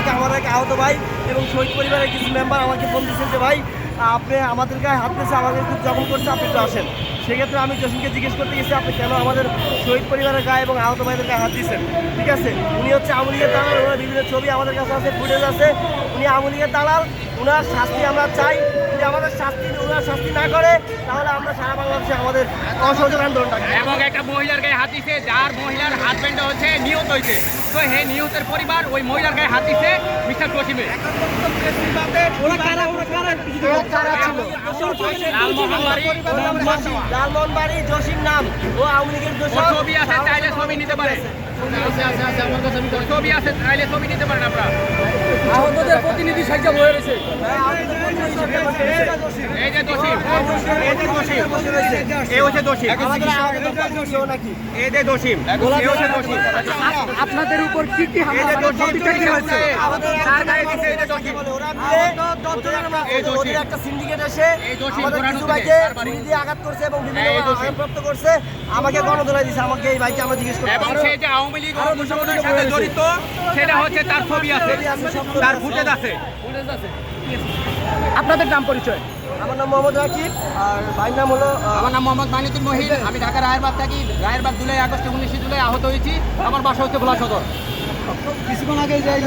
থেকে আমার এক আহত ভাই এবং শহীদ পরিবারের কিছু মেম্বার আমাকে ফোন দিয়েছেন যে ভাই আপনি আমাদের গায়ে হাত দিয়েছে, আমাদের খুব জখম করছে, আপনি একটু আসেন। সেক্ষেত্রে আমি জসিমকে জিজ্ঞেস করতে গেছি আপনি কেন আমাদের শহীদ পরিবারের গায়ে এবং আহত ভাইদের গায়ে হাত দিয়েছেন। ঠিক আছে, উনি হচ্ছে আওয়ামী লীগের দালাল, ওনার বিভিন্ন ছবি আমাদের কাছে আছে, ফুটেজ আছে। উনি আওয়ামী লীগের দালাল, ওনার শাস্তি আমরা চাই। যদি আমাদের ওনার শাস্তি না করে তাহলে আমরা সারা বাংলাদেশে আমাদের অসহযোগ আন্দোলন থাকবে। এবং একটা মহিলার গায়ে হাত দিছে, যার মহিলার হাজবেন্ড হচ্ছে নিহত হয়েছে, তো হে নিহতের পরিবার ওই মহিলার গায়ে হাত দিছে মিস্টার জসিমে। লালমোহনবাড়ি জসিম নাম, ও আওয়ামী লীগের ছবি আছে, চাইলে ছবি নিতে পারে। ছবি আছে, চাইলে ছবি নিতে পারেন আপনারা। আহতদের প্রতিনিধি সাহায্য হয়ে রয়েছে। এই যে দোষিম, এই যে দোষিম, এই হচ্ছে দোষিম, এই যে দোষিম, এই হচ্ছে দোষিম। আপনাদের উপর কি কি এই যে দোষিম হয়েছে? তার গায়ে দিছে, এই যে দোষিম। ওদের একটা সিন্ডিকেট এসে এই দোষী আমাদের ঘোরানো কিছু থেকে ভাইকে তার বাড়ি। ছুরি দিয়ে আঘাত করছে এবং বিভিন্ন এই দোষী। আঘাতপ্রাপ্ত করছে, আমাকে গণধোলাই দিছে, আমাকে এই ভাইকে আমরা জিজ্ঞেস করতে এবং সে যে আওয়ামী লীগ অনুশোচনের সাথে জড়িত সেটা হচ্ছে তার ছবি আছে, তার ফুটেজ আছে। আপনাদের নাম পরিচয়? আমার নাম মোহাম্মদ রাকিব আর ভাইয়ের নাম হলো আমার নাম মোহাম্মদ মানিতুল মহিন, আমি ঢাকা রায়েরবাগ থাকি। রায়েরবাগ 2 আগস্টে 19 জুলাই আহত হয়েছি। আমার বাসা হচ্ছে ভোলা সদর। কিছুক্ষণ আগে যাই